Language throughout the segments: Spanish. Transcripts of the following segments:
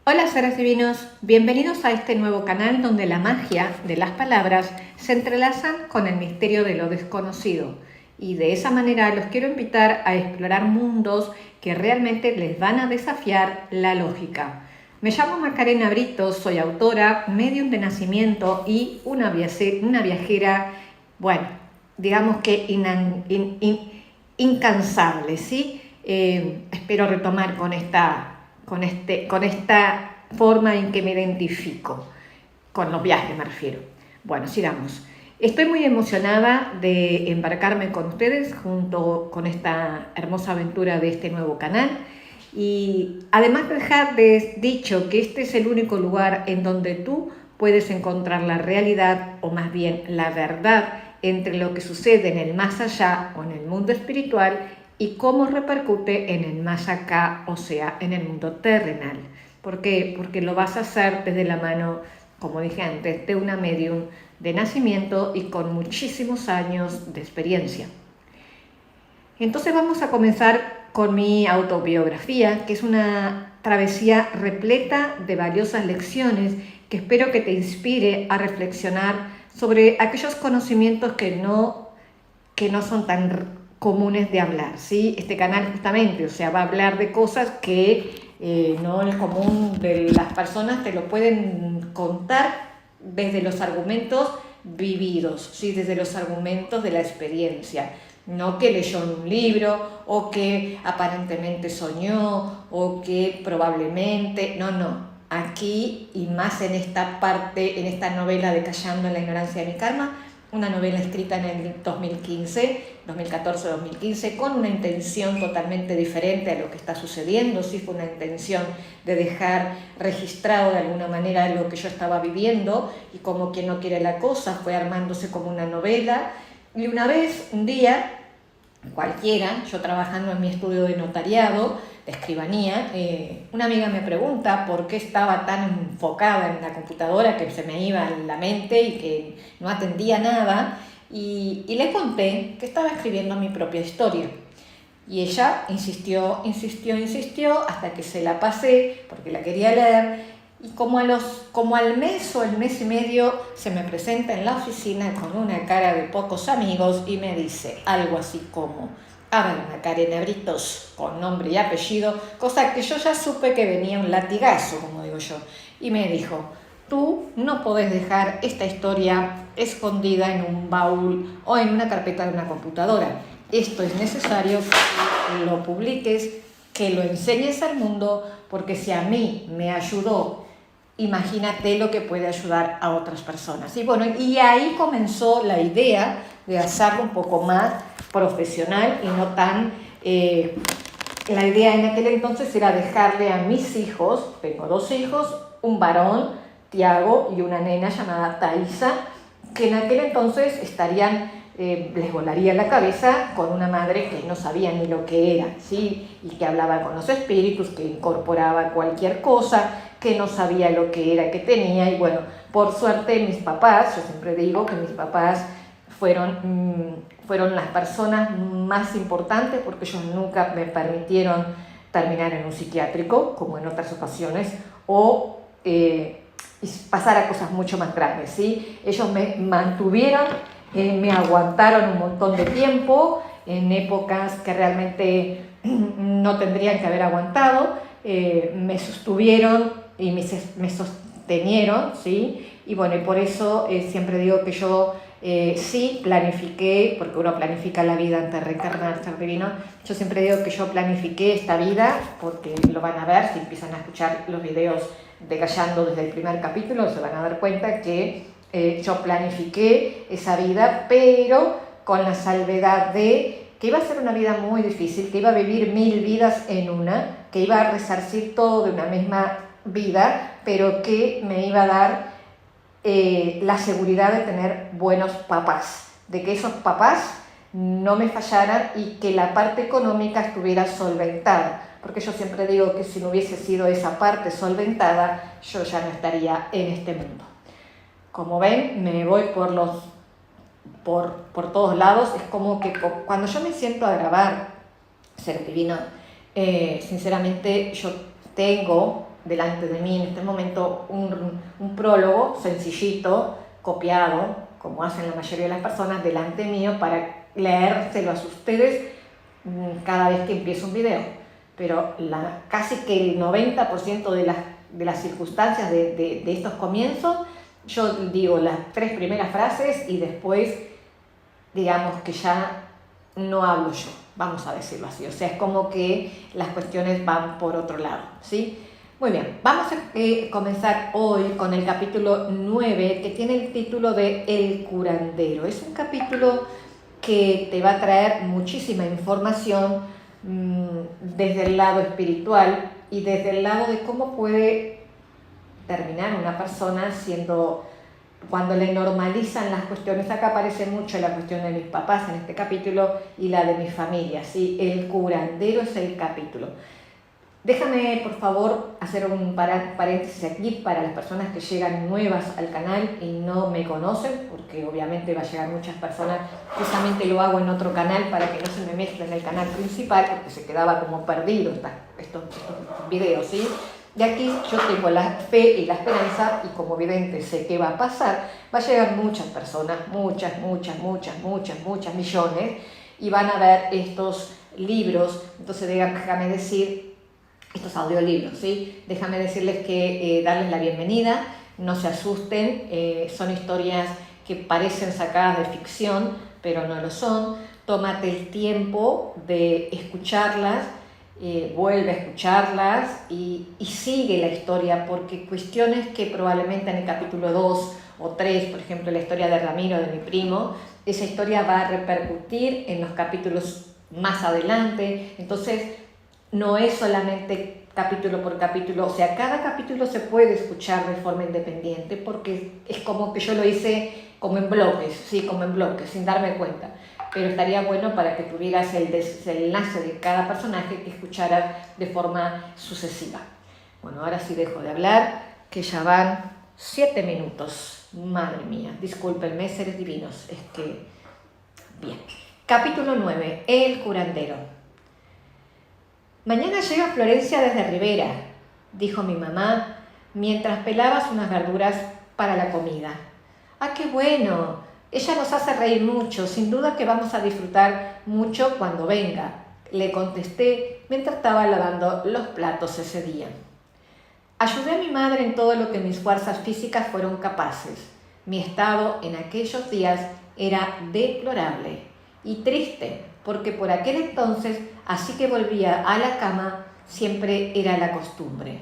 Hola seres divinos, bienvenidos a este nuevo canal donde la magia de las palabras se entrelazan con el misterio de lo desconocido y de esa manera los quiero invitar a explorar mundos que realmente les van a desafiar la lógica. Me llamo Macarena Brito, soy autora, medium de nacimiento y una viajera, bueno, digamos que incansable, ¿sí? Espero retomar con esta forma en que me identifico, con los viajes me refiero. Bueno, sigamos. Estoy muy emocionada de embarcarme con ustedes junto con esta hermosa aventura de este nuevo canal y además dejarles dicho que este es el único lugar en donde tú puedes encontrar la realidad o más bien la verdad entre lo que sucede en el más allá o en el mundo espiritual y cómo repercute en el más acá, o sea, en el mundo terrenal. ¿Por qué? Porque lo vas a hacer desde la mano, como dije antes, de una medium de nacimiento y con muchísimos años de experiencia. Entonces vamos a comenzar con mi autobiografía, que es una travesía repleta de valiosas lecciones que espero que te inspire a reflexionar sobre aquellos conocimientos que no son tan comunes de hablar, ¿sí? Este canal justamente, o sea, va a hablar de cosas que no el común de las personas te lo pueden contar desde los argumentos vividos, ¿sí? Desde los argumentos de la experiencia, no que leyó en un libro o que aparentemente soñó o que probablemente, no. Aquí y más en esta parte, en esta novela de Callando en la ignorancia de mi karma, una novela escrita en el 2014-2015, con una intención totalmente diferente a lo que está sucediendo. Sí, fue una intención de dejar registrado de alguna manera lo que yo estaba viviendo y como quien no quiere la cosa, fue armándose como una novela. Y una vez, un día, cualquiera, yo trabajando en mi estudio de notariado, de escribanía, una amiga me pregunta por qué estaba tan enfocada en la computadora que se me iba en la mente y que no atendía nada, y le conté que estaba escribiendo mi propia historia. Y ella insistió hasta que se la pasé porque la quería leer. Y como al mes o el mes y medio se me presenta en la oficina con una cara de pocos amigos y me dice algo así como: a ver, Macarena Britos, con nombre y apellido, cosa que yo ya supe que venía un latigazo, como digo yo. Y me dijo: tú no podés dejar esta historia escondida en un baúl o en una carpeta de una computadora. Esto es necesario que lo publiques, que lo enseñes al mundo, porque si a mí me ayudó, imagínate lo que puede ayudar a otras personas. Y bueno, y ahí comenzó la idea de hacerlo un poco más profesional y no tan... la idea en aquel entonces era dejarle a mis hijos, tengo 2 hijos, un varón, Tiago, y una nena llamada Thaisa, que en aquel entonces les volaría la cabeza con una madre que no sabía ni lo que era, ¿sí? Y que hablaba con los espíritus, que incorporaba cualquier cosa, que no sabía lo que era, que tenía. Y bueno, por suerte mis papás, yo siempre digo que mis papás fueron las personas más importantes, porque ellos nunca me permitieron terminar en un psiquiátrico, como en otras ocasiones, o pasar a cosas mucho más grandes, ¿sí? Ellos me mantuvieron, me aguantaron un montón de tiempo, en épocas que realmente no tendrían que haber aguantado, me sostuvieron y me sostenieron, ¿sí? Y bueno, y por eso siempre digo que yo sí planifiqué, porque uno planifica la vida antes de reencarnar, ser divino. Yo siempre digo que yo planifiqué esta vida, porque lo van a ver si empiezan a escuchar los videos de Callando desde el primer capítulo, se van a dar cuenta que yo planifiqué esa vida, pero con la salvedad de que iba a ser una vida muy difícil, que iba a vivir 1000 vidas en una, que iba a resarcir todo de una misma vida, pero que me iba a dar la seguridad de tener buenos papás, de que esos papás no me fallaran y que la parte económica estuviera solventada, porque yo siempre digo que si no hubiese sido esa parte solventada, yo ya no estaría en este mundo. Como ven, me voy por todos lados. Es como que cuando yo me siento a grabar Ser Divino, sinceramente yo tengo delante de mí en este momento un prólogo sencillito, copiado, como hacen la mayoría de las personas, delante mío para leérselo a ustedes cada vez que empiezo un video. Pero casi que el 90% de las circunstancias de estos comienzos, yo digo las 3 primeras frases y después, digamos que ya no hablo yo, vamos a decirlo así. O sea, es como que las cuestiones van por otro lado, ¿sí? Muy bien, vamos a comenzar hoy con el capítulo 9, que tiene el título de El curandero. Es un capítulo que te va a traer muchísima información desde el lado espiritual y desde el lado de cómo puede terminar una persona cuando le normalizan las cuestiones. Acá aparece mucho la cuestión de mis papás en este capítulo y la de mi familia, ¿sí? El curandero es el capítulo. Déjame, por favor, hacer un paréntesis aquí para las personas que llegan nuevas al canal y no me conocen, porque obviamente va a llegar muchas personas. Justamente lo hago en otro canal para que no se me mezcle en el canal principal, porque se quedaba como perdido estos videos, ¿sí? De aquí yo tengo la fe y la esperanza, y como vidente sé qué va a pasar. Va a llegar muchas personas, muchas millones, y van a ver estos libros. Entonces déjame decir, estos audiolibros, ¿sí? Déjame decirles que darles la bienvenida, no se asusten, son historias que parecen sacadas de ficción, pero no lo son. Tómate el tiempo de escucharlas, vuelve a escucharlas y sigue la historia, porque cuestiones que probablemente en el capítulo 2 o 3, por ejemplo, la historia de Ramiro, de mi primo, esa historia va a repercutir en los capítulos más adelante. Entonces, no es solamente capítulo por capítulo, o sea, cada capítulo se puede escuchar de forma independiente, porque es como que yo lo hice como en bloques, sí, como en bloques, sin darme cuenta. Pero estaría bueno para que tuvieras el enlace de cada personaje, que escucharas de forma sucesiva. Bueno, ahora sí dejo de hablar, que ya van 7 minutos. Madre mía, discúlpenme, seres divinos, es que... Bien. Capítulo 9, El curandero. Mañana llega Florencia desde Rivera, dijo mi mamá, mientras pelabas unas verduras para la comida. ¡Ah, qué bueno! Ella nos hace reír mucho, sin duda que vamos a disfrutar mucho cuando venga, le contesté mientras estaba lavando los platos ese día. Ayudé a mi madre en todo lo que mis fuerzas físicas fueron capaces. Mi estado en aquellos días era deplorable y triste, porque por aquel entonces, así que volvía a la cama, siempre era la costumbre.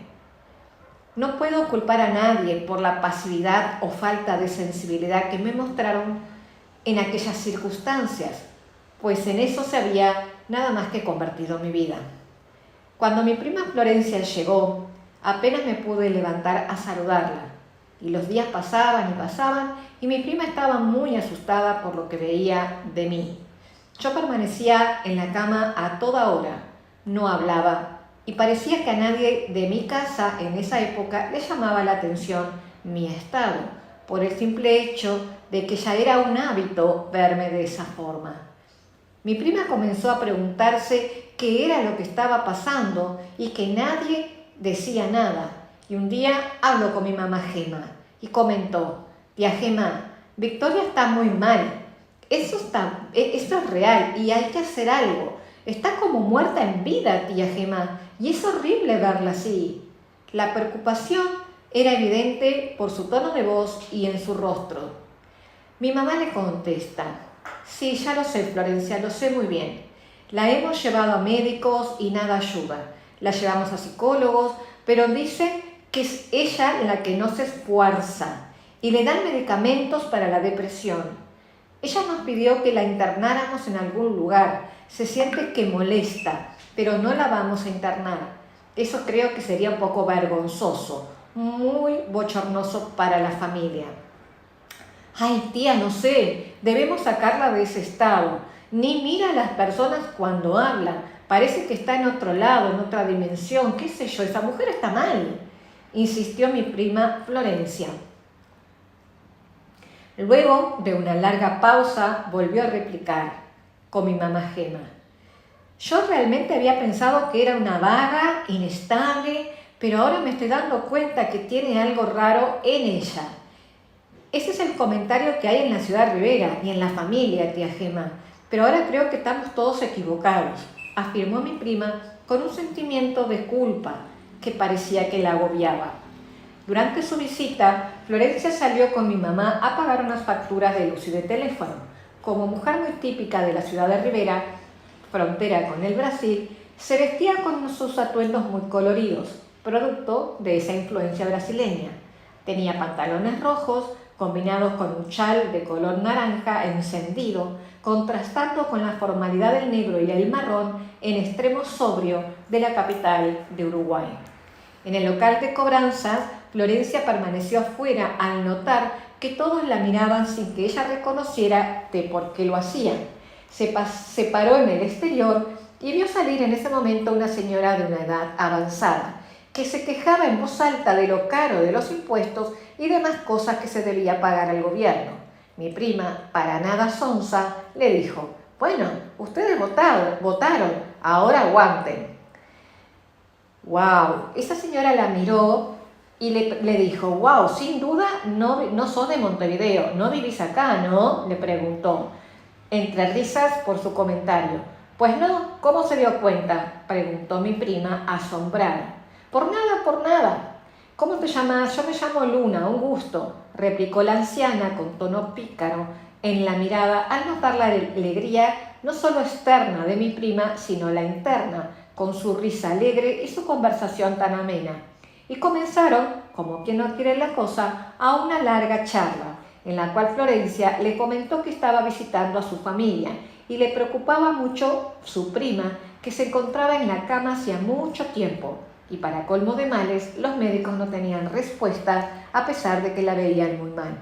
No puedo culpar a nadie por la pasividad o falta de sensibilidad que me mostraron en aquellas circunstancias, pues en eso se había nada más que convertido mi vida. Cuando mi prima Florencia llegó, apenas me pude levantar a saludarla, y los días pasaban y mi prima estaba muy asustada por lo que veía de mí. Yo permanecía en la cama a toda hora, no hablaba, y parecía que a nadie de mi casa en esa época le llamaba la atención mi estado, por el simple hecho de que ya era un hábito verme de esa forma. Mi prima comenzó a preguntarse qué era lo que estaba pasando y que nadie decía nada. Y un día habló con mi mamá Gema y comentó: tía Gema, Victoria está muy mal. Esto es real y hay que hacer algo. Está como muerta en vida, tía Gema, y es horrible verla así. La preocupación era evidente por su tono de voz y en su rostro. Mi mamá le contesta: sí, ya lo sé, Florencia, lo sé muy bien. La hemos llevado a médicos y nada ayuda. La llevamos a psicólogos, pero dice que es ella la que no se esfuerza y le dan medicamentos para la depresión. Ella nos pidió que la internáramos en algún lugar. Se siente que molesta, pero no la vamos a internar. Eso creo que sería un poco vergonzoso, muy bochornoso para la familia. Ay, tía, no sé, debemos sacarla de ese estado. Ni mira a las personas cuando hablan. Parece que está en otro lado, en otra dimensión. ¿Qué sé yo? Esa mujer está mal, insistió mi prima Florencia. Luego de una larga pausa, volvió a replicar con mi mamá Gema: yo realmente había pensado que era una vaga, inestable, pero ahora me estoy dando cuenta que tiene algo raro en ella. Ese es el comentario que hay en la ciudad de Rivera y en la familia, tía Gema, pero ahora creo que estamos todos equivocados, afirmó mi prima con un sentimiento de culpa que parecía que la agobiaba. Durante su visita, Florencia salió con mi mamá a pagar unas facturas de luz y de teléfono. Como mujer muy típica de la ciudad de Rivera, frontera con el Brasil, se vestía con sus atuendos muy coloridos, producto de esa influencia brasileña. Tenía pantalones rojos combinados con un chal de color naranja encendido, contrastando con la formalidad del negro y el marrón en extremo sobrio de la capital de Uruguay. En el local de cobranzas, Florencia permaneció afuera al notar que todos la miraban sin que ella reconociera de por qué lo hacían. Se paró en el exterior y vio salir en ese momento una señora de una edad avanzada, que se quejaba en voz alta de lo caro de los impuestos y demás cosas que se debía pagar al gobierno. Mi prima, para nada sonsa, le dijo: «Bueno, ustedes votaron, ahora aguanten». ¡Wow! Esa señora la miró y le dijo: «Wow, sin duda no sos de Montevideo, no vivís acá, ¿no?», le preguntó, entre risas por su comentario. «Pues no, ¿cómo se dio cuenta?», preguntó mi prima, asombrada. «Por nada. ¿Cómo te llamas?». «Yo me llamo Luna, un gusto», replicó la anciana con tono pícaro en la mirada al notar la alegría no solo externa de mi prima, sino la interna, con su risa alegre y su conversación tan amena. Y comenzaron, como quien no quiere la cosa, a una larga charla, en la cual Florencia le comentó que estaba visitando a su familia y le preocupaba mucho su prima, que se encontraba en la cama hacía mucho tiempo, y para colmo de males, los médicos no tenían respuesta a pesar de que la veían muy mal.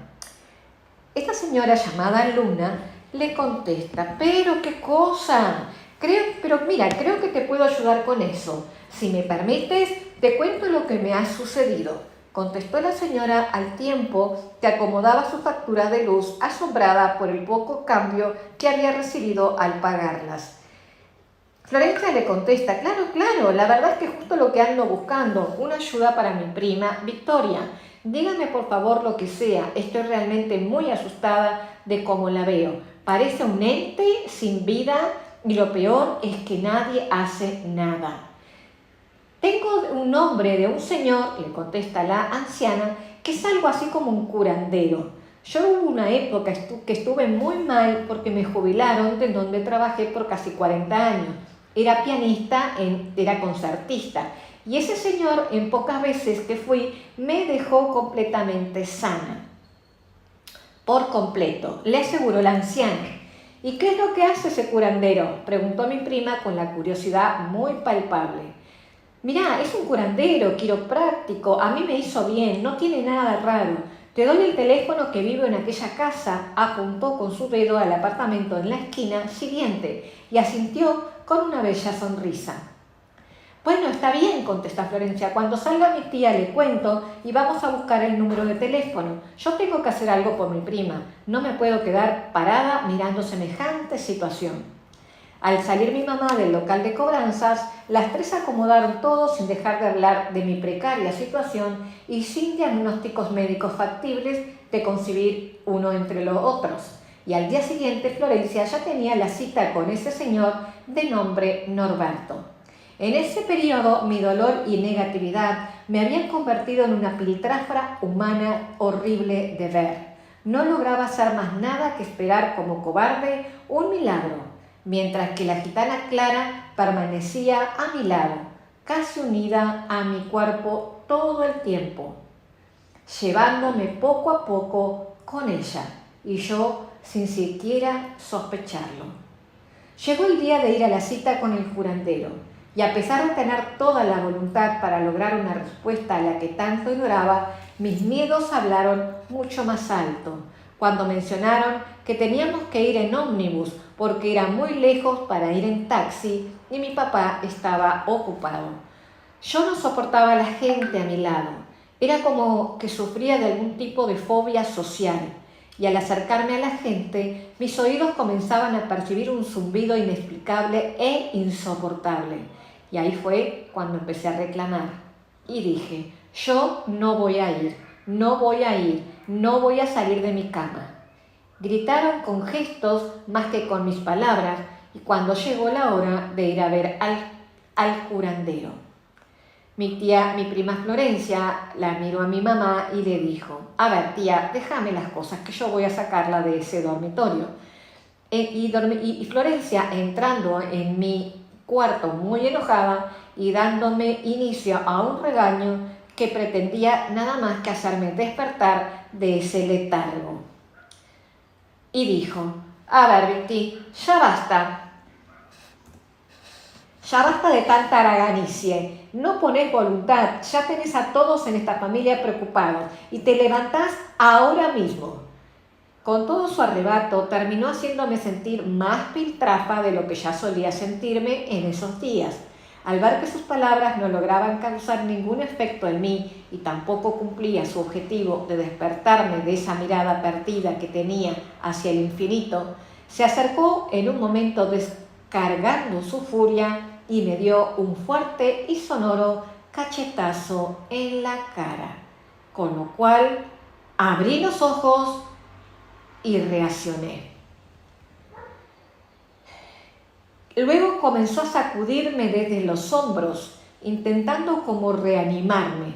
Esta señora llamada Luna le contesta: «¿Pero qué cosa? Creo que te puedo ayudar con eso. Si me permites, te cuento lo que me ha sucedido», contestó la señora al tiempo que acomodaba su factura de luz, asombrada por el poco cambio que había recibido al pagarlas. Florencia le contesta: «Claro, la verdad es que es justo lo que ando buscando, una ayuda para mi prima Victoria. Dígame por favor lo que sea, estoy realmente muy asustada de cómo la veo. Parece un ente sin vida y lo peor es que nadie hace nada». «Tengo un nombre de un señor», le contesta la anciana, «que es algo así como un curandero. Yo hubo una época que estuve muy mal porque me jubilaron de donde trabajé por casi 40 años. Era pianista, era concertista. Y ese señor, en pocas veces que fui, me dejó completamente sana». «Por completo», le aseguró la anciana. «¿Y qué es lo que hace ese curandero?», preguntó mi prima con la curiosidad muy palpable. «Mirá, es un curandero, quiropráctico, a mí me hizo bien, no tiene nada de raro. Te doy el teléfono que vivo en aquella casa», apuntó con su dedo al apartamento en la esquina siguiente y asintió con una bella sonrisa. «Bueno, está bien», contesta Florencia. «Cuando salga mi tía le cuento y vamos a buscar el número de teléfono. Yo tengo que hacer algo por mi prima. No me puedo quedar parada mirando semejante situación». Al salir mi mamá del local de cobranzas, las tres acomodaron todo sin dejar de hablar de mi precaria situación y sin diagnósticos médicos factibles de concebir uno entre los otros. Y al día siguiente Florencia ya tenía la cita con ese señor de nombre Norberto. En ese periodo mi dolor y negatividad me habían convertido en una piltrafra humana horrible de ver. No lograba hacer más nada que esperar como cobarde un milagro, mientras que la gitana Clara permanecía a mi lado, casi unida a mi cuerpo todo el tiempo, llevándome poco a poco con ella, y yo sin siquiera sospecharlo. Llegó el día de ir a la cita con el curandero, y a pesar de tener toda la voluntad para lograr una respuesta a la que tanto ignoraba, mis miedos hablaron mucho más alto cuando mencionaron que teníamos que ir en ómnibus porque era muy lejos para ir en taxi y mi papá estaba ocupado. Yo no soportaba a la gente a mi lado. Era como que sufría de algún tipo de fobia social, y al acercarme a la gente, mis oídos comenzaban a percibir un zumbido inexplicable e insoportable. Y ahí fue cuando empecé a reclamar. Y dije, yo no voy a ir, no voy a ir, no voy a salir de mi cama. Gritaron con gestos más que con mis palabras, y cuando llegó la hora de ir a ver al curandero. Mi prima Florencia, la miró a mi mamá y le dijo, a ver tía, déjame las cosas que yo voy a sacarla de ese dormitorio. Y Florencia, entrando en mi cuarto muy enojada y dándome inicio a un regaño que pretendía nada más que hacerme despertar de ese letargo. Y dijo, a ver, Vicky, ya basta de tanta araganicie, no ponés voluntad, ya tenés a todos en esta familia preocupados y te levantás ahora mismo. Con todo su arrebato terminó haciéndome sentir más piltrafa de lo que ya solía sentirme en esos días. Al ver que sus palabras no lograban causar ningún efecto en mí y tampoco cumplía su objetivo de despertarme de esa mirada perdida que tenía hacia el infinito, se acercó en un momento descargando su furia y me dio un fuerte y sonoro cachetazo en la cara, con lo cual abrí los ojos y reaccioné. Luego comenzó a sacudirme desde los hombros, intentando como reanimarme.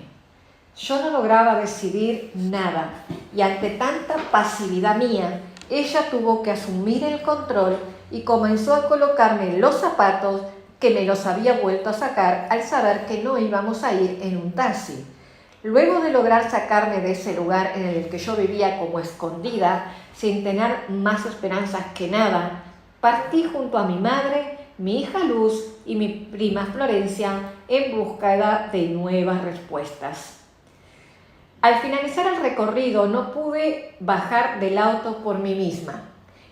Yo no lograba decidir nada y ante tanta pasividad mía, ella tuvo que asumir el control y comenzó a colocarme los zapatos que me los había vuelto a sacar al saber que no íbamos a ir en un taxi. Luego de lograr sacarme de ese lugar en el que yo vivía como escondida, sin tener más esperanzas que nada, partí junto a mi madre, mi hija Luz y mi prima Florencia en búsqueda de nuevas respuestas. Al finalizar el recorrido no pude bajar del auto por mí misma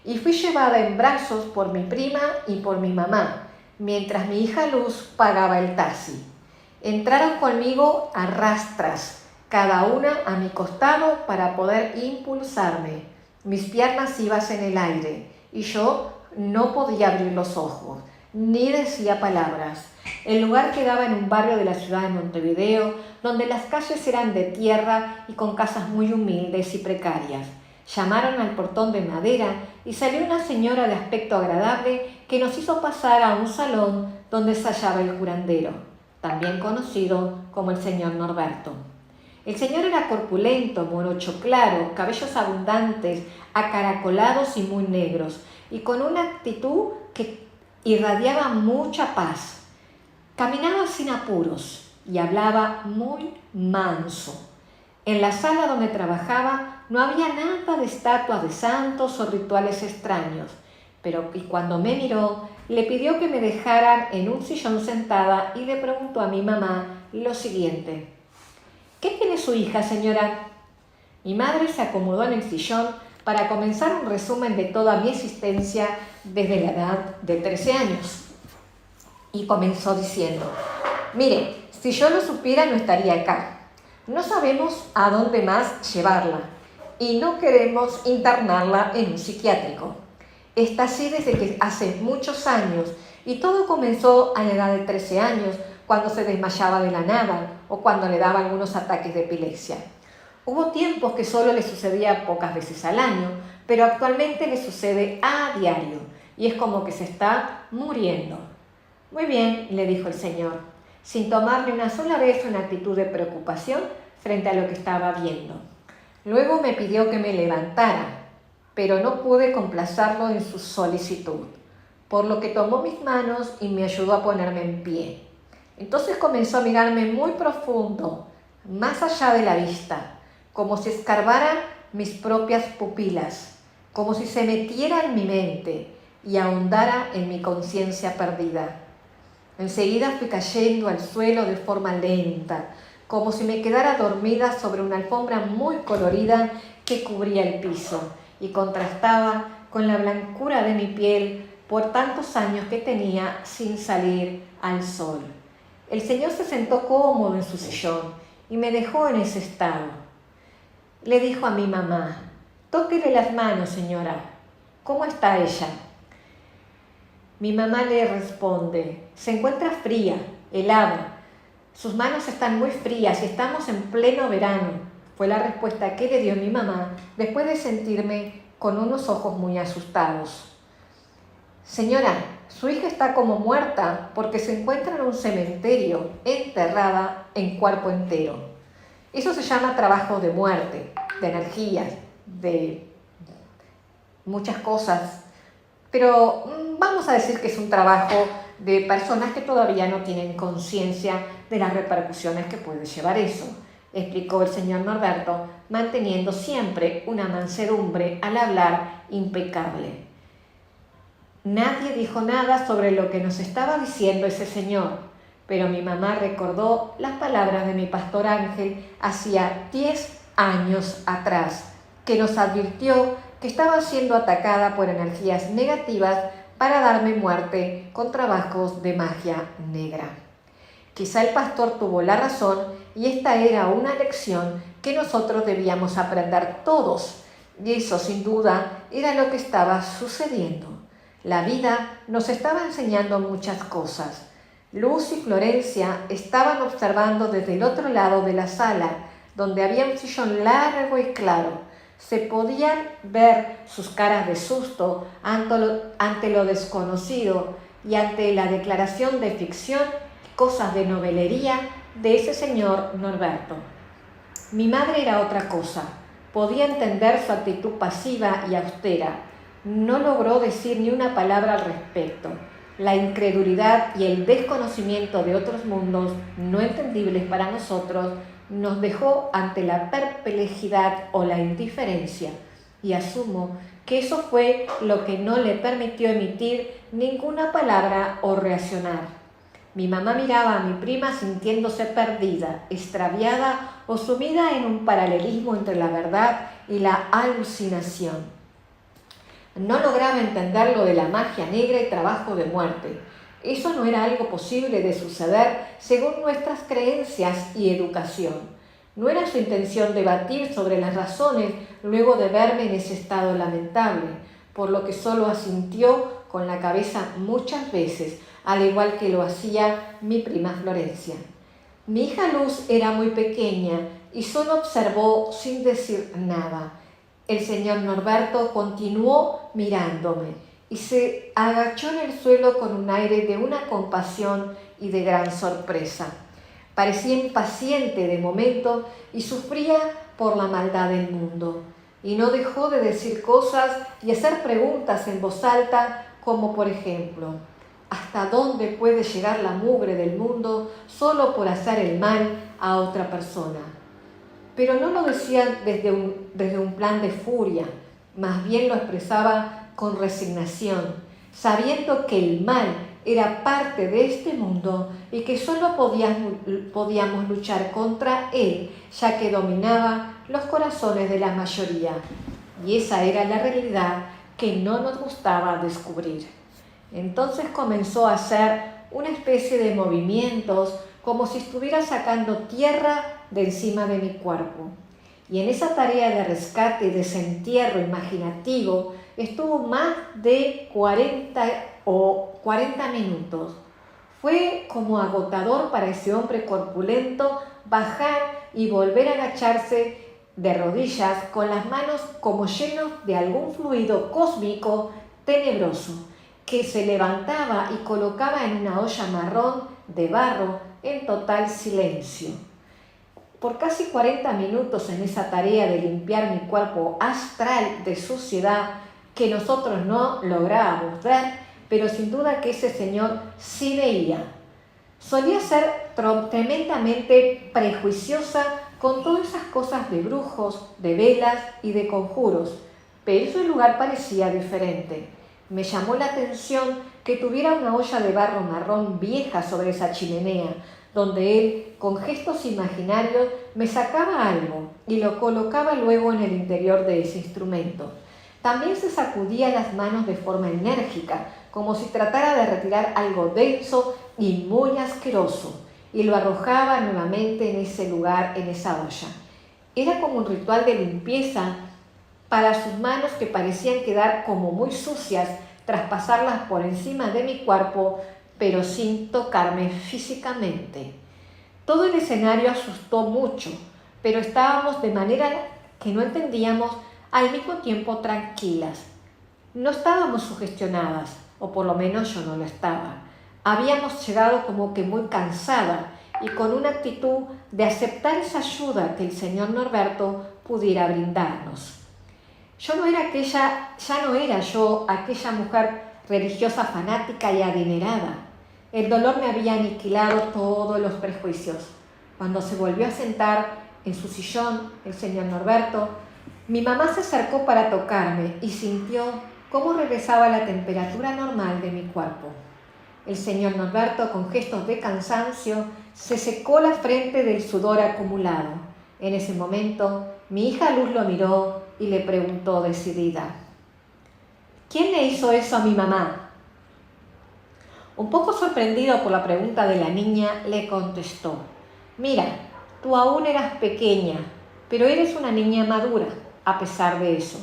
y fui llevada en brazos por mi prima y por mi mamá, mientras mi hija Luz pagaba el taxi. Entraron conmigo a rastras, cada una a mi costado para poder impulsarme. Mis piernas iban en el aire y yo no podía abrir los ojos, ni decía palabras. El lugar quedaba en un barrio de la ciudad de Montevideo, donde las calles eran de tierra y con casas muy humildes y precarias. Llamaron al portón de madera y salió una señora de aspecto agradable que nos hizo pasar a un salón donde se hallaba el curandero, también conocido como el señor Norberto. El señor era corpulento, morocho claro, cabellos abundantes, acaracolados y muy negros, y con una actitud que irradiaba mucha paz. Caminaba sin apuros y hablaba muy manso. En la sala donde trabajaba no había nada de estatuas de santos o rituales extraños, pero cuando me miró, le pidió que me dejaran en un sillón sentada y le preguntó a mi mamá lo siguiente: ¿qué tiene su hija, señora? Mi madre se acomodó en el sillón para comenzar un resumen de toda mi existencia desde la edad de 13 años. Y comenzó diciendo: mire, si yo lo supiera no estaría acá. No sabemos a dónde más llevarla y no queremos internarla en un psiquiátrico. Está así desde que hace muchos años y todo comenzó a la edad de 13 años, cuando se desmayaba de la nada o cuando le daba algunos ataques de epilepsia. Hubo tiempos que solo le sucedía pocas veces al año, pero actualmente le sucede a diario y es como que se está muriendo. Muy bien, le dijo el señor, sin tomarle una sola vez una actitud de preocupación frente a lo que estaba viendo. Luego me pidió que me levantara, pero no pude complacerlo en su solicitud, por lo que tomó mis manos y me ayudó a ponerme en pie. Entonces comenzó a mirarme muy profundo, más allá de la vista, como si escarbara mis propias pupilas, como si se metiera en mi mente y ahondara en mi conciencia perdida. Enseguida fui cayendo al suelo de forma lenta, como si me quedara dormida sobre una alfombra muy colorida que cubría el piso y contrastaba con la blancura de mi piel por tantos años que tenía sin salir al sol. El señor se sentó cómodo en su sillón y me dejó en ese estado. Le dijo a mi mamá: tóquele las manos, señora. ¿Cómo está ella? Mi mamá le responde: se encuentra fría, helada. Sus manos están muy frías y estamos en pleno verano, fue la respuesta que le dio mi mamá después de sentirme con unos ojos muy asustados. Señora, su hija está como muerta porque se encuentra en un cementerio, enterrada en cuerpo entero. Eso se llama trabajo de muerte, de energías, de muchas cosas. Pero vamos a decir que es un trabajo de personas que todavía no tienen conciencia de las repercusiones que puede llevar eso, explicó el señor Norberto, manteniendo siempre una mansedumbre al hablar impecable. Nadie dijo nada sobre lo que nos estaba diciendo ese señor, pero mi mamá recordó las palabras de mi pastor Ángel hacía 10 años atrás, que nos advirtió que estaba siendo atacada por energías negativas para darme muerte con trabajos de magia negra. Quizá el pastor tuvo la razón y esta era una lección que nosotros debíamos aprender todos, y eso sin duda era lo que estaba sucediendo. La vida nos estaba enseñando muchas cosas. Luz y Florencia estaban observando desde el otro lado de la sala, donde había un sillón largo y claro. Se podían ver sus caras de susto ante lo desconocido y ante la declaración de ficción, cosas de novelería de ese señor Norberto. Mi madre era otra cosa. Podía entender su actitud pasiva y austera. No logró decir ni una palabra al respecto. La incredulidad y el desconocimiento de otros mundos no entendibles para nosotros nos dejó ante la perplejidad o la indiferencia, y asumo que eso fue lo que no le permitió emitir ninguna palabra o reaccionar. Mi mamá miraba a mi prima sintiéndose perdida, extraviada o sumida en un paralelismo entre la verdad y la alucinación. No lograba entender lo de la magia negra y trabajo de muerte. Eso no era algo posible de suceder según nuestras creencias y educación. No era su intención debatir sobre las razones luego de verme en ese estado lamentable, por lo que solo asintió con la cabeza muchas veces, al igual que lo hacía mi prima Florencia. Mi hija Luz era muy pequeña y solo observó sin decir nada. El señor Norberto continuó mirándome y se agachó en el suelo con un aire de una compasión y de gran sorpresa. Parecía impaciente de momento y sufría por la maldad del mundo. Y no dejó de decir cosas y hacer preguntas en voz alta, como por ejemplo, ¿hasta dónde puede llegar la mugre del mundo solo por hacer el mal a otra persona? Pero no lo decía desde un plan de furia, más bien lo expresaba con resignación, sabiendo que el mal era parte de este mundo y que solo podíamos luchar contra él, ya que dominaba los corazones de la mayoría. Y esa era la realidad que no nos gustaba descubrir. Entonces comenzó a hacer una especie de movimientos como si estuviera sacando tierra de encima de mi cuerpo. Y en esa tarea de rescate y desentierro imaginativo estuvo más de 40 minutos. Fue como agotador para ese hombre corpulento bajar y volver a agacharse de rodillas con las manos como llenos de algún fluido cósmico tenebroso que se levantaba y colocaba en una olla marrón de barro en total silencio. Por casi 40 minutos en esa tarea de limpiar mi cuerpo astral de suciedad que nosotros no lográbamos ver, pero sin duda que ese señor sí veía. Solía ser tremendamente prejuiciosa con todas esas cosas de brujos, de velas y de conjuros, pero ese lugar parecía diferente. Me llamó la atención que tuviera una olla de barro marrón vieja sobre esa chimenea, donde él, con gestos imaginarios, me sacaba algo y lo colocaba luego en el interior de ese instrumento. También se sacudía las manos de forma enérgica, como si tratara de retirar algo denso y muy asqueroso, y lo arrojaba nuevamente en ese lugar, en esa olla. Era como un ritual de limpieza para sus manos que parecían quedar como muy sucias tras pasarlas por encima de mi cuerpo, pero sin tocarme físicamente. Todo el escenario asustó mucho, pero estábamos de manera que no entendíamos, al mismo tiempo tranquilas. No estábamos sugestionadas, o por lo menos yo no lo estaba. Habíamos llegado como que muy cansada y con una actitud de aceptar esa ayuda que el señor Norberto pudiera brindarnos. Ya no era yo aquella mujer religiosa fanática y adinerada. El dolor me había aniquilado todos los prejuicios. Cuando se volvió a sentar en su sillón el señor Norberto, mi mamá se acercó para tocarme y sintió cómo regresaba la temperatura normal de mi cuerpo. El señor Norberto, con gestos de cansancio, se secó la frente del sudor acumulado. En ese momento, mi hija Luz lo miró y le preguntó decidida: ¿quién le hizo eso a mi mamá? Un poco sorprendido por la pregunta de la niña, le contestó: mira, tú aún eras pequeña, pero eres una niña madura, a pesar de eso.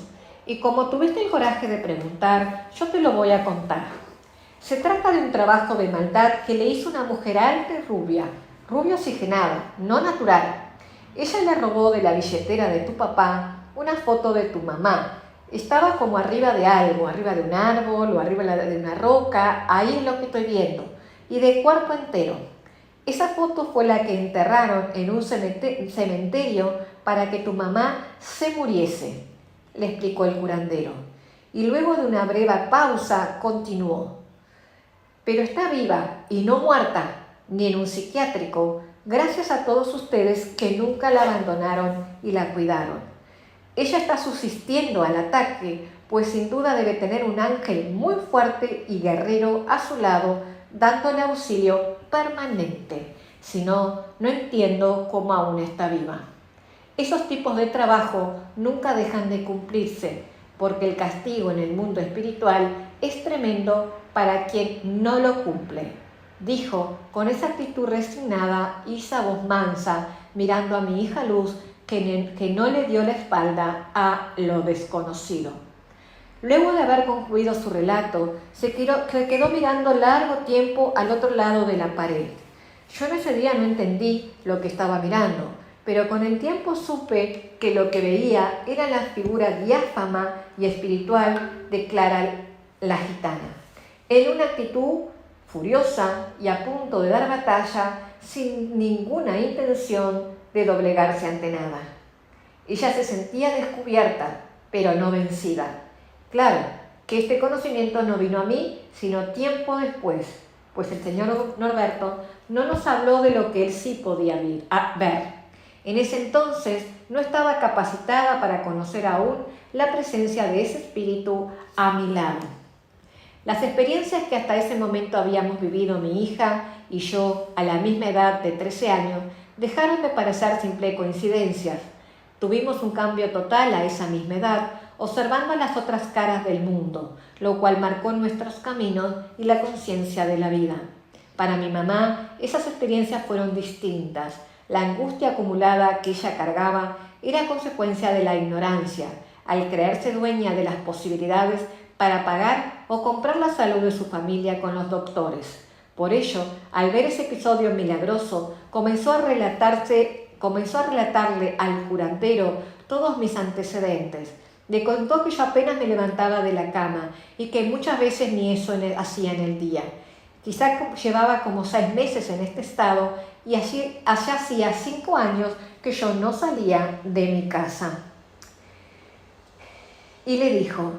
Y como tuviste el coraje de preguntar, yo te lo voy a contar. Se trata de un trabajo de maldad que le hizo una mujer alta y rubia oxigenada, no natural. Ella le robó de la billetera de tu papá una foto de tu mamá. Estaba como arriba de algo, arriba de un árbol o arriba de una roca, ahí es lo que estoy viendo, y de cuerpo entero. Esa foto fue la que enterraron en un cementerio para que tu mamá se muriese, le explicó el curandero. Y luego de una breve pausa continuó: pero está viva y no muerta, ni en un psiquiátrico, gracias a todos ustedes que nunca la abandonaron y la cuidaron. Ella está subsistiendo al ataque, pues sin duda debe tener un ángel muy fuerte y guerrero a su lado, dándole auxilio permanente. Si no, no entiendo cómo aún está viva. Esos tipos de trabajo nunca dejan de cumplirse, porque el castigo en el mundo espiritual es tremendo para quien no lo cumple, dijo con esa actitud resignada y esa voz mansa, mirando a mi hija Luz, que no le dio la espalda a lo desconocido. Luego de haber concluido su relato, se quedó mirando largo tiempo al otro lado de la pared. Yo en ese día no entendí lo que estaba mirando, pero con el tiempo supe que lo que veía era la figura diáfana y espiritual de Clara la gitana, en una actitud furiosa y a punto de dar batalla, sin ninguna intención de doblegarse ante nada. Ella se sentía descubierta, pero no vencida. Claro que este conocimiento no vino a mí, sino tiempo después, pues el señor Norberto no nos habló de lo que él sí podía ver. En ese entonces no estaba capacitada para conocer aún la presencia de ese espíritu a mi lado. Las experiencias que hasta ese momento habíamos vivido mi hija y yo a la misma edad de 13 años dejaron de parecer simple coincidencias. Tuvimos un cambio total a esa misma edad, observando las otras caras del mundo, lo cual marcó nuestros caminos y la conciencia de la vida. Para mi mamá, esas experiencias fueron distintas. La angustia acumulada que ella cargaba era consecuencia de la ignorancia, al creerse dueña de las posibilidades para pagar o comprar la salud de su familia con los doctores. Por ello, al ver ese episodio milagroso, comenzó a relatarle al curandero todos mis antecedentes. Le contó que yo apenas me levantaba de la cama y que muchas veces ni eso hacía en el día. Quizá llevaba como 6 meses en este estado y allá hacía 5 años que yo no salía de mi casa. Y le dijo: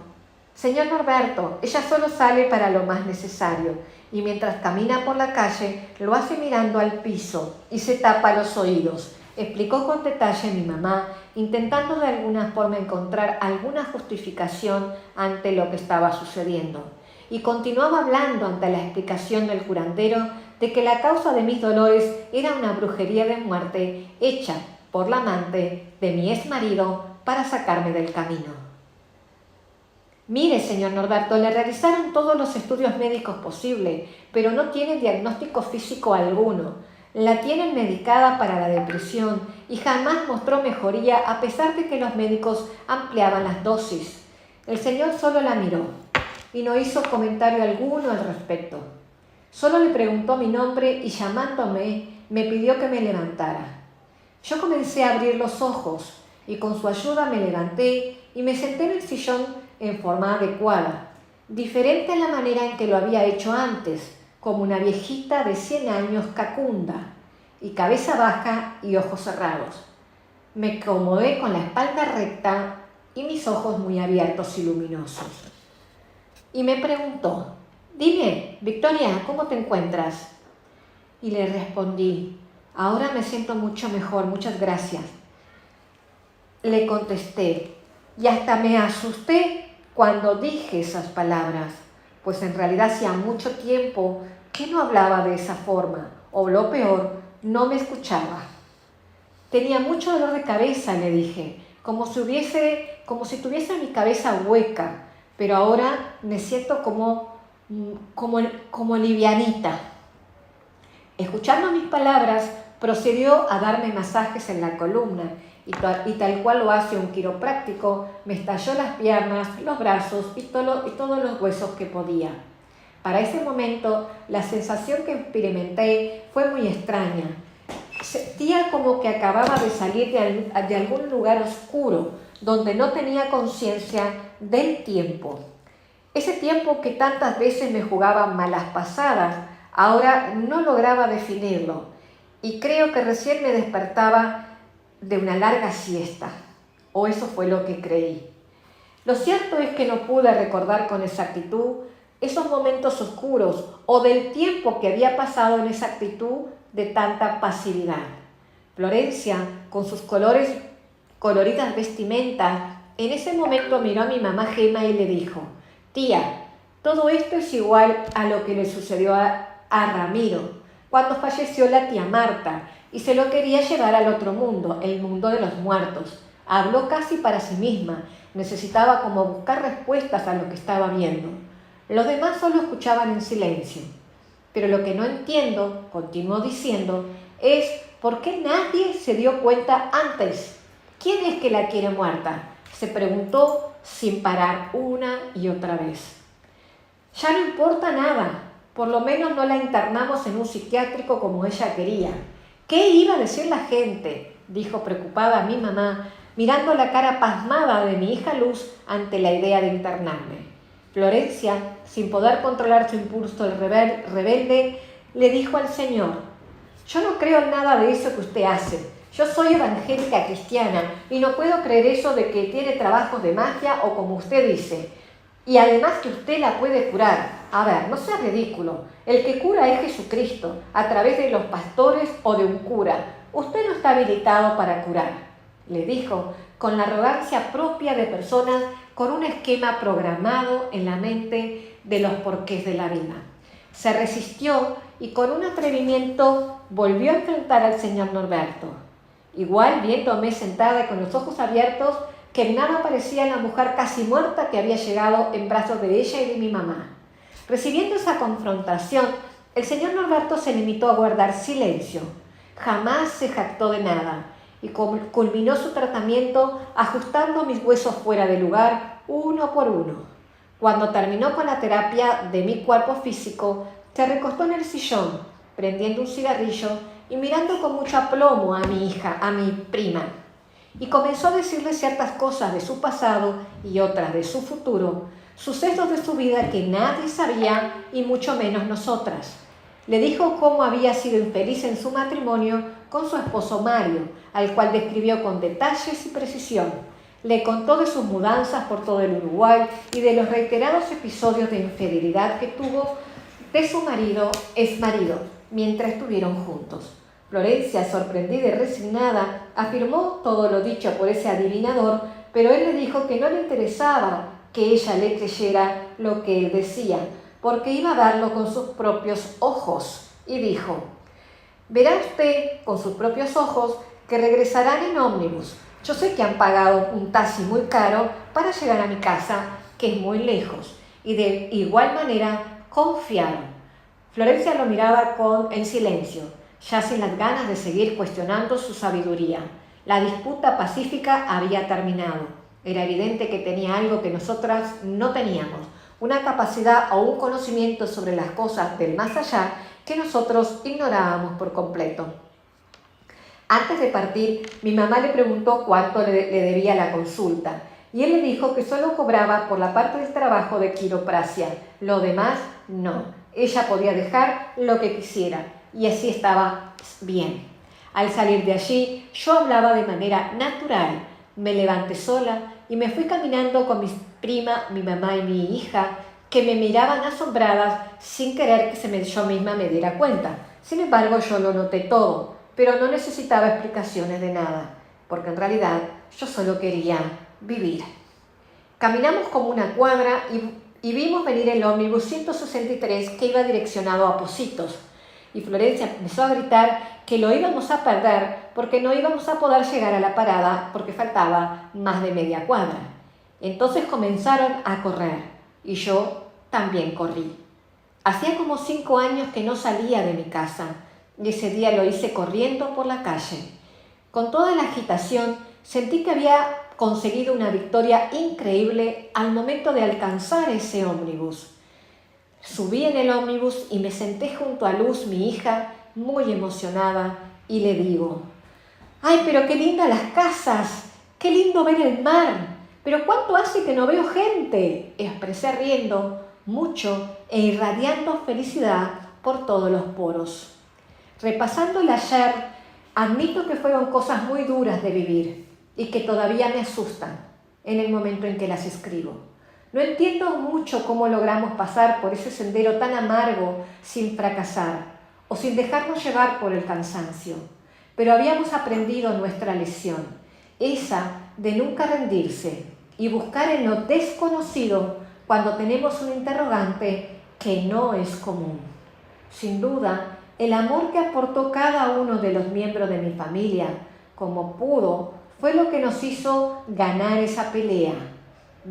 señor Norberto, ella solo sale para lo más necesario y mientras camina por la calle lo hace mirando al piso y se tapa los oídos, explicó con detalle mi mamá, intentando de alguna forma encontrar alguna justificación ante lo que estaba sucediendo. Y continuaba hablando ante la explicación del curandero de que la causa de mis dolores era una brujería de muerte hecha por la amante de mi exmarido para sacarme del camino. Mire, señor Norberto, le realizaron todos los estudios médicos posibles, pero no tiene diagnóstico físico alguno. La tienen medicada para la depresión y jamás mostró mejoría a pesar de que los médicos ampliaban las dosis. El señor solo la miró y no hizo comentario alguno al respecto. Solo le preguntó mi nombre y llamándome me pidió que me levantara. Yo comencé a abrir los ojos y con su ayuda me levanté y me senté en el sillón en forma adecuada, diferente a la manera en que lo había hecho antes, como una viejita de 100 años cacunda, y cabeza baja y ojos cerrados. Me acomodé con la espalda recta y mis ojos muy abiertos y luminosos. Y me preguntó: «Dime, Victoria, ¿cómo te encuentras?». Y le respondí: «Ahora me siento mucho mejor, muchas gracias». Le contesté, y hasta me asusté cuando dije esas palabras, pues en realidad hacía mucho tiempo que no hablaba de esa forma, o lo peor, no me escuchaba. Tenía mucho dolor de cabeza, le dije, como si tuviese mi cabeza hueca, pero ahora me siento como livianita. Escuchando mis palabras, procedió a darme masajes en la columna y tal cual lo hace un quiropráctico, me estalló las piernas, los brazos y todos los huesos que podía. Para ese momento, la sensación que experimenté fue muy extraña. Sentía como que acababa de salir de algún lugar oscuro, donde no tenía conciencia del tiempo. Ese tiempo que tantas veces me jugaba malas pasadas, ahora no lograba definirlo, y creo que recién me despertaba de una larga siesta, o eso fue lo que creí. Lo cierto es que no pude recordar con exactitud esos momentos oscuros o del tiempo que había pasado en esa actitud de tanta pasividad. Florencia, con sus coloridas vestimentas, en ese momento miró a mi mamá Gema y le dijo: «Tía, todo esto es igual a lo que le sucedió a Ramiro cuando falleció la tía Marta y se lo quería llevar al otro mundo, el mundo de los muertos». Habló casi para sí misma, necesitaba como buscar respuestas a lo que estaba viendo. Los demás solo escuchaban en silencio. Pero lo que no entiendo, continuó diciendo, es por qué nadie se dio cuenta antes. ¿Quién es que la quiere muerta?, se preguntó sin parar una y otra vez. Ya no importa nada, por lo menos no la internamos en un psiquiátrico como ella quería. ¿Qué iba a decir la gente?, dijo preocupada mi mamá, mirando la cara pasmada de mi hija Luz ante la idea de internarme. Florencia, sin poder controlar su impulso rebelde, le dijo al Señor: «Yo no creo en nada de eso que usted hace. Yo soy evangélica cristiana y no puedo creer eso de que tiene trabajos de magia o como usted dice. Y además que usted la puede curar. A ver, no sea ridículo. El que cura es Jesucristo, a través de los pastores o de un cura. Usted no está habilitado para curar», le dijo, con la arrogancia propia de personas con un esquema programado en la mente de los porqués de la vida. Se resistió y con un atrevimiento volvió a enfrentar al señor Norberto. Igual, viéndome sentada con los ojos abiertos, que en nada parecía la mujer casi muerta que había llegado en brazos de ella y de mi mamá. Recibiendo esa confrontación, el señor Norberto se limitó a guardar silencio. Jamás se jactó de nada y culminó su tratamiento ajustando mis huesos fuera de lugar uno por uno. Cuando terminó con la terapia de mi cuerpo físico, se recostó en el sillón, prendiendo un cigarrillo y mirando con mucho aplomo a mi hija, a mi prima, y comenzó a decirle ciertas cosas de su pasado y otras de su futuro, sucesos de su vida que nadie sabía y mucho menos nosotras. Le dijo cómo había sido infeliz en su matrimonio con su esposo Mario, al cual describió con detalles y precisión. Le contó de sus mudanzas por todo el Uruguay y de los reiterados episodios de infidelidad que tuvo de su exmarido, mientras estuvieron juntos. Florencia, sorprendida y resignada, afirmó todo lo dicho por ese adivinador, pero él le dijo que no le interesaba que ella le creyera lo que él decía, porque iba a verlo con sus propios ojos. Y dijo: «Verá usted con sus propios ojos que regresarán en ómnibus. Yo sé que han pagado un taxi muy caro para llegar a mi casa, que es muy lejos». Y de igual manera confiaron. Florencia lo miraba en silencio, ya sin las ganas de seguir cuestionando su sabiduría. La disputa pacífica había terminado. Era evidente que tenía algo que nosotras no teníamos, una capacidad o un conocimiento sobre las cosas del más allá que nosotros ignorábamos por completo. Antes de partir, mi mamá le preguntó cuánto le debía la consulta y él le dijo que solo cobraba por la parte del trabajo de quiropraxia, lo demás no. Ella podía dejar lo que quisiera y así estaba bien. Al salir de allí, yo hablaba de manera natural. Me levanté sola y me fui caminando con mi prima, mi mamá y mi hija, que me miraban asombradas sin querer que yo misma me diera cuenta. Sin embargo, yo lo noté todo, pero no necesitaba explicaciones de nada, porque en realidad yo solo quería vivir. Caminamos como una cuadra y vimos venir el ómnibus 163 que iba direccionado a Pocitos. Y Florencia empezó a gritar que lo íbamos a perder porque no íbamos a poder llegar a la parada porque faltaba más de media cuadra. Entonces comenzaron a correr y yo también corrí. Hacía como 5 años que no salía de mi casa y ese día lo hice corriendo por la calle. Con toda la agitación sentí que había conseguido una victoria increíble al momento de alcanzar ese ómnibus. Subí en el ómnibus y me senté junto a Luz, mi hija, muy emocionada, y le digo: ¡ay, pero qué lindas las casas! ¡Qué lindo ver el mar! ¿Pero cuánto hace que no veo gente?, expresé riendo mucho e irradiando felicidad por todos los poros. Repasando el ayer, admito que fueron cosas muy duras de vivir y que todavía me asustan en el momento en que las escribo. No entiendo mucho cómo logramos pasar por ese sendero tan amargo sin fracasar o sin dejarnos llevar por el cansancio, pero habíamos aprendido nuestra lección, esa de nunca rendirse y buscar en lo desconocido cuando tenemos un interrogante que no es común. Sin duda, el amor que aportó cada uno de los miembros de mi familia, como pudo, fue lo que nos hizo ganar esa pelea.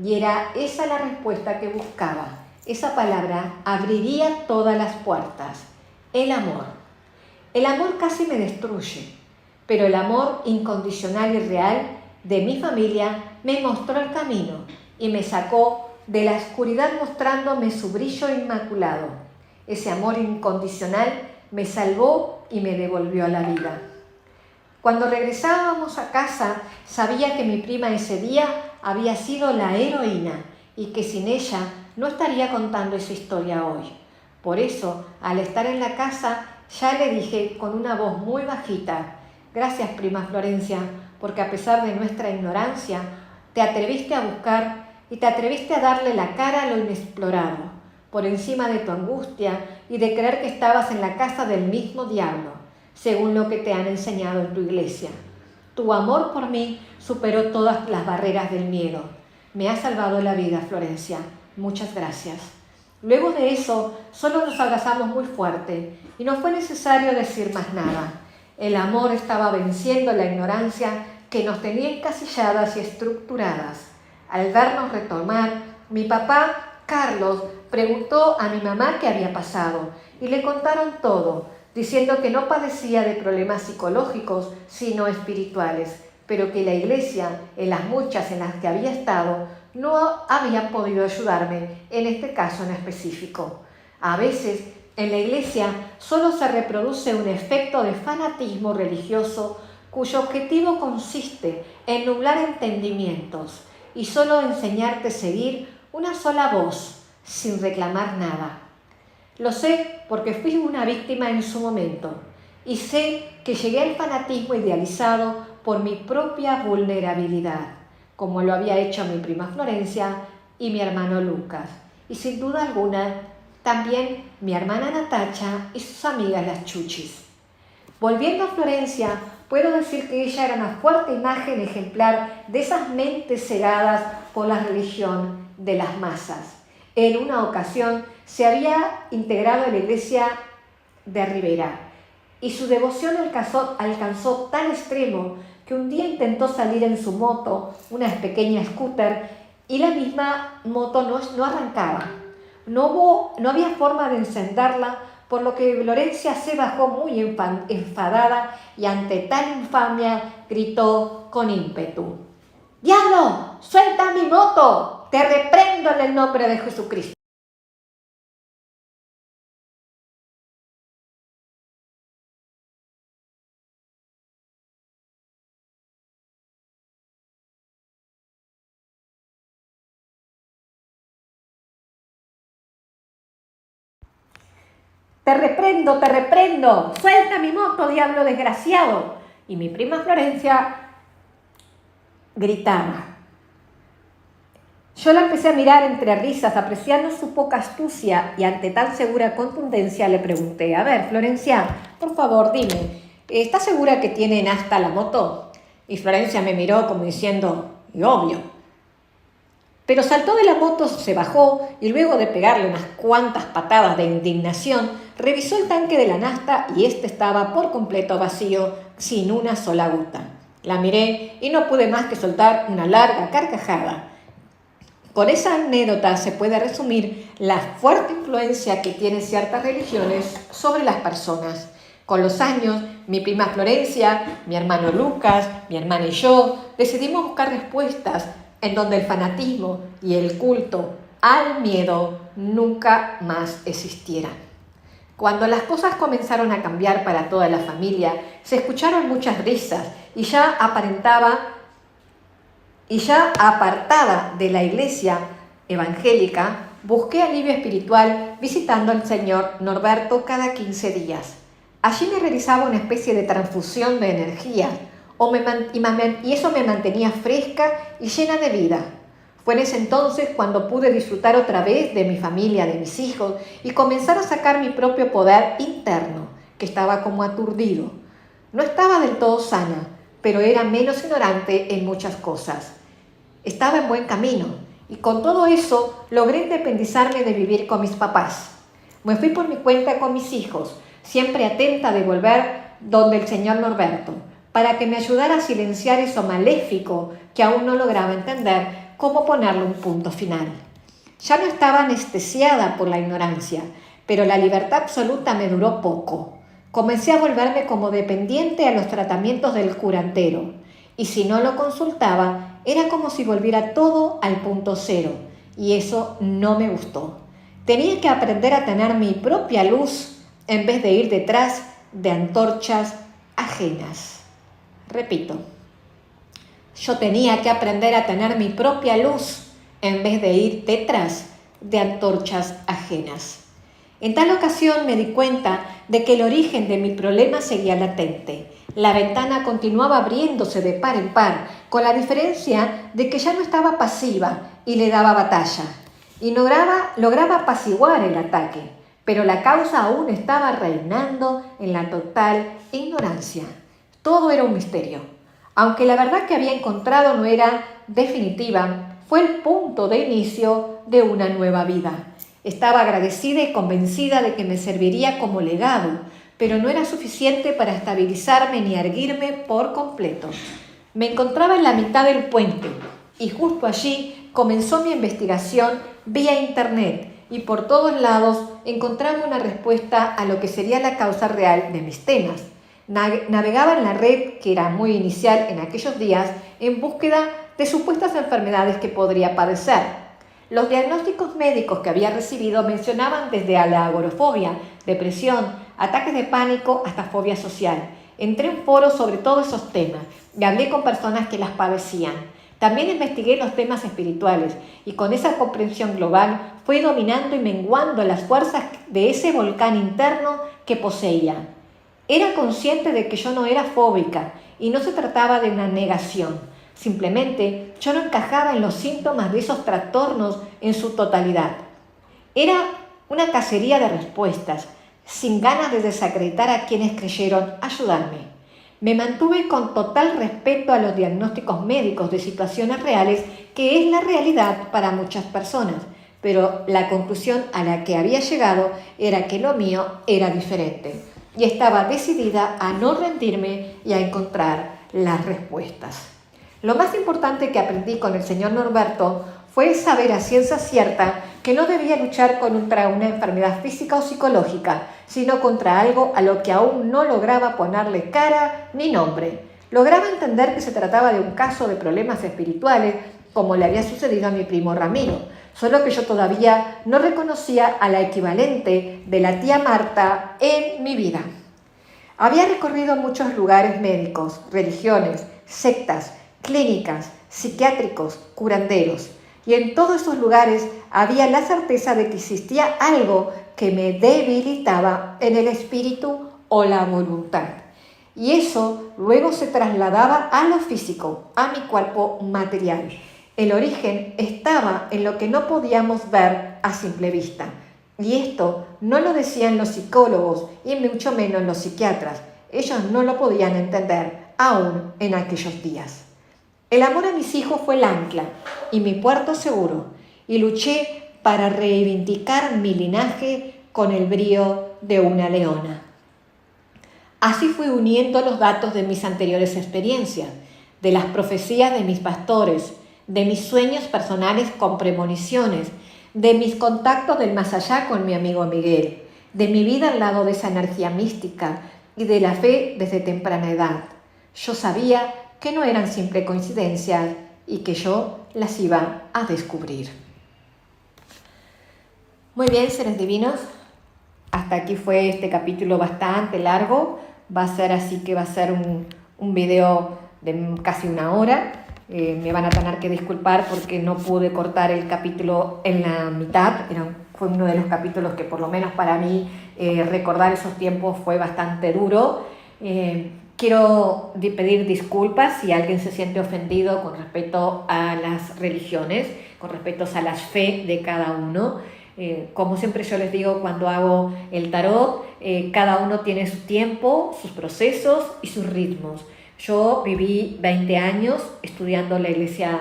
Y era esa la respuesta que buscaba. Esa palabra abriría todas las puertas. El amor. El amor casi me destruye, pero el amor incondicional y real de mi familia me mostró el camino y me sacó de la oscuridad mostrándome su brillo inmaculado. Ese amor incondicional me salvó y me devolvió a la vida. Cuando regresábamos a casa, sabía que mi prima ese día había sido la heroína y que sin ella no estaría contando esa historia hoy. Por eso, al estar en la casa, ya le dije con una voz muy bajita: gracias, prima Florencia, porque a pesar de nuestra ignorancia, te atreviste a buscar y te atreviste a darle la cara a lo inexplorado, por encima de tu angustia y de creer que estabas en la casa del mismo diablo, según lo que te han enseñado en tu iglesia. Tu amor por mí superó todas las barreras del miedo. Me ha salvado la vida, Florencia. Muchas gracias. Luego de eso, solo nos abrazamos muy fuerte y no fue necesario decir más nada. El amor estaba venciendo la ignorancia que nos tenía encasilladas y estructuradas. Al vernos retomar, mi papá, Carlos, preguntó a mi mamá qué había pasado y le contaron todo, diciendo que no padecía de problemas psicológicos, sino espirituales, pero que la iglesia, en las muchas en las que había estado, no había podido ayudarme en este caso en específico. A veces, en la iglesia solo se reproduce un efecto de fanatismo religioso cuyo objetivo consiste en nublar entendimientos y solo enseñarte a seguir una sola voz, sin reclamar nada. Lo sé porque fui una víctima en su momento y sé que llegué al fanatismo idealizado por mi propia vulnerabilidad, como lo había hecho mi prima Florencia y mi hermano Lucas, y sin duda alguna también mi hermana Natacha y sus amigas las Chuchis. Volviendo a Florencia, puedo decir que ella era una fuerte imagen ejemplar de esas mentes cegadas por la religión de las masas. En una ocasión se había integrado en la iglesia de Rivera y su devoción alcanzó tal extremo que un día intentó salir en su moto, una pequeña scooter, y la misma moto no arrancaba. No había forma de encenderla, por lo que Florencia se bajó muy enfadada y ante tal infamia gritó con ímpetu: ¡Diablo, suelta mi moto! ¡Te reprendo en el nombre de Jesucristo! te reprendo, suelta mi moto, diablo desgraciado. Y mi prima Florencia gritaba. Yo la empecé a mirar entre risas, apreciando su poca astucia, y ante tan segura contundencia le pregunté: a ver, Florencia, por favor, dime, ¿estás segura que tienen hasta la moto? Y Florencia me miró como diciendo: y obvio. Pero saltó de la moto, se bajó y luego de pegarle unas cuantas patadas de indignación, revisó el tanque de la nafta y este estaba por completo vacío, sin una sola gota. La miré y no pude más que soltar una larga carcajada. Con esa anécdota se puede resumir la fuerte influencia que tienen ciertas religiones sobre las personas. Con los años, mi prima Florencia, mi hermano Lucas, mi hermana y yo decidimos buscar respuestas en donde el fanatismo y el culto al miedo nunca más existieran. Cuando las cosas comenzaron a cambiar para toda la familia, se escucharon muchas risas y ya apartada de la iglesia evangélica, busqué alivio espiritual visitando al señor Norberto cada 15 días. Allí me realizaba una especie de transfusión de energía y eso me mantenía fresca y llena de vida. Fue en ese entonces cuando pude disfrutar otra vez de mi familia, de mis hijos, y comenzar a sacar mi propio poder interno, que estaba como aturdido. No estaba del todo sana, pero era menos ignorante en muchas cosas. Estaba en buen camino y con todo eso logré independizarme de vivir con mis papás. Me fui por mi cuenta con mis hijos, siempre atenta de volver donde el señor Norberto, para que me ayudara a silenciar eso maléfico que aún no lograba entender cómo ponerle un punto final. Ya no estaba anestesiada por la ignorancia, pero la libertad absoluta me duró poco. Comencé a volverme como dependiente a los tratamientos del curandero, y si no lo consultaba, era como si volviera todo al punto cero, y eso no me gustó. Tenía que aprender a tener mi propia luz en vez de ir detrás de antorchas ajenas. Repito, yo tenía que aprender a tener mi propia luz en vez de ir detrás de antorchas ajenas. En tal ocasión me di cuenta de que el origen de mi problema seguía latente. La ventana continuaba abriéndose de par en par, con la diferencia de que ya no estaba pasiva y le daba batalla. Y lograba apaciguar el ataque, pero la causa aún estaba reinando en la total ignorancia. Todo era un misterio. Aunque la verdad que había encontrado no era definitiva, fue el punto de inicio de una nueva vida. Estaba agradecida y convencida de que me serviría como legado, pero no era suficiente para estabilizarme ni erguirme por completo. Me encontraba en la mitad del puente y justo allí comenzó mi investigación vía internet y por todos lados encontraba una respuesta a lo que sería la causa real de mis temas. Navegaba en la red, que era muy inicial en aquellos días, en búsqueda de supuestas enfermedades que podría padecer. Los diagnósticos médicos que había recibido mencionaban desde la agorafobia, depresión, ataques de pánico hasta fobia social. Entré en foros sobre todos esos temas y hablé con personas que las padecían. También investigué los temas espirituales y con esa comprensión global fui dominando y menguando las fuerzas de ese volcán interno que poseía. Era consciente de que yo no era fóbica y no se trataba de una negación. Simplemente yo no encajaba en los síntomas de esos trastornos en su totalidad. Era una cacería de respuestas, sin ganas de desacreditar a quienes creyeron ayudarme. Me mantuve con total respeto a los diagnósticos médicos de situaciones reales, que es la realidad para muchas personas, pero la conclusión a la que había llegado era que lo mío era diferente y estaba decidida a no rendirme y a encontrar las respuestas. Lo más importante que aprendí con el señor Norberto fue saber a ciencia cierta que no debía luchar contra una enfermedad física o psicológica, sino contra algo a lo que aún no lograba ponerle cara ni nombre. Lograba entender que se trataba de un caso de problemas espirituales, como le había sucedido a mi primo Ramiro, solo que yo todavía no reconocía a la equivalente de la tía Marta en mi vida. Había recorrido muchos lugares médicos, religiones, sectas, clínicas, psiquiátricos, curanderos, y en todos esos lugares había la certeza de que existía algo que me debilitaba en el espíritu o la voluntad. Y eso luego se trasladaba a lo físico, a mi cuerpo material. El origen estaba en lo que no podíamos ver a simple vista. Y esto no lo decían los psicólogos y mucho menos los psiquiatras. Ellos no lo podían entender aún en aquellos días. El amor a mis hijos fue el ancla y mi puerto seguro, y luché para reivindicar mi linaje con el brío de una leona. Así fui uniendo los datos de mis anteriores experiencias, de las profecías de mis pastores, de mis sueños personales con premoniciones, de mis contactos del más allá con mi amigo Miguel, de mi vida al lado de esa energía mística y de la fe desde temprana edad. Yo sabía que no eran simple coincidencias y que yo las iba a descubrir. Muy bien, seres divinos, hasta aquí fue este capítulo bastante largo. Va a ser así que va a ser un video de casi 1 hora. Me van a tener que disculpar porque no pude cortar el capítulo en la mitad. Fue uno de los capítulos que por lo menos para mí recordar esos tiempos fue bastante duro. Quiero pedir disculpas si alguien se siente ofendido con respecto a las religiones, con respecto a la fe de cada uno. Como siempre yo les digo cuando hago el tarot, cada uno tiene su tiempo, sus procesos y sus ritmos. Yo viví 20 años estudiando la iglesia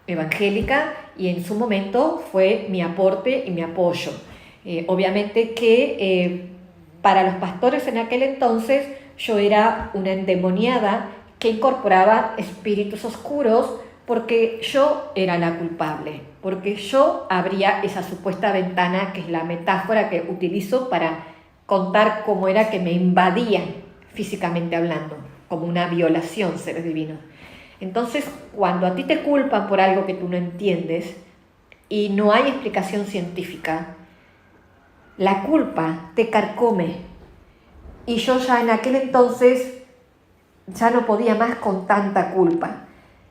evangélica y en su momento fue mi aporte y mi apoyo. Obviamente que para los pastores en aquel entonces yo era una endemoniada que incorporaba espíritus oscuros porque yo era la culpable, porque yo abría esa supuesta ventana que es la metáfora que utilizo para contar cómo era que me invadían físicamente hablando, como una violación, seres divinos. Entonces, cuando a ti te culpan por algo que tú no entiendes y no hay explicación científica, la culpa te carcome. Y yo ya en aquel entonces ya no podía más con tanta culpa.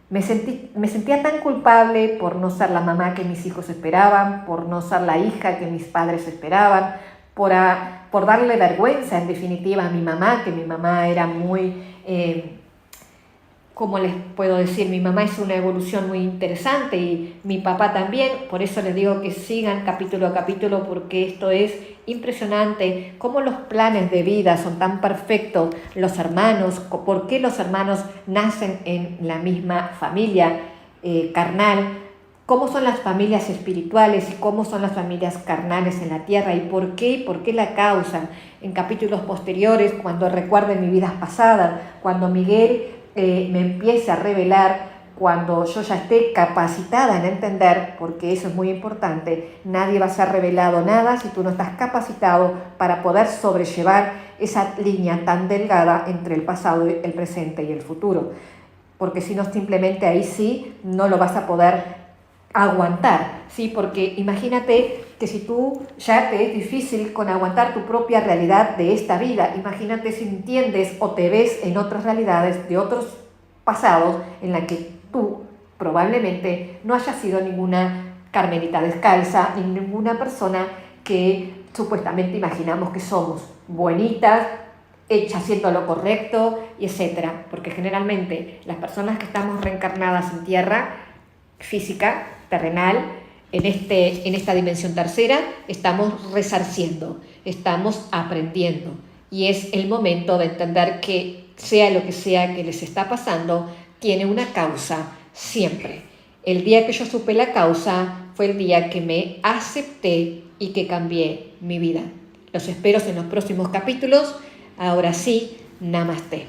Me sentía tan culpable por no ser la mamá que mis hijos esperaban, por no ser la hija que mis padres esperaban, por darle vergüenza en definitiva a mi mamá, que mi mamá era muy, ¿cómo les puedo decir? Mi mamá es una evolución muy interesante y mi papá también, por eso les digo que sigan capítulo a capítulo porque esto es impresionante, cómo los planes de vida son tan perfectos, los hermanos, por qué los hermanos nacen en la misma familia carnal, cómo son las familias espirituales y cómo son las familias carnales en la tierra y por qué la causa. En capítulos posteriores, cuando recuerden mi vida pasada, cuando Miguel me empiece a revelar, cuando yo ya esté capacitada en entender, porque eso es muy importante, nadie va a ser revelado nada si tú no estás capacitado para poder sobrellevar esa línea tan delgada entre el pasado, el presente y el futuro. Porque si no, simplemente ahí sí no lo vas a poder aguantar, ¿sí? Porque imagínate que si tú ya te es difícil con aguantar tu propia realidad de esta vida, imagínate si entiendes o te ves en otras realidades de otros pasados en la que tú probablemente no hayas sido ninguna carmelita descalza, ni ninguna persona que supuestamente imaginamos que somos buenitas, hechas haciendo lo correcto, y etcétera. Porque generalmente las personas que estamos reencarnadas en tierra física, terrenal, en esta dimensión tercera, estamos resarciendo, estamos aprendiendo. Y es el momento de entender que sea lo que sea que les está pasando, tiene una causa siempre. El día que yo supe la causa fue el día que me acepté y que cambié mi vida. Los espero en los próximos capítulos. Ahora sí, namaste.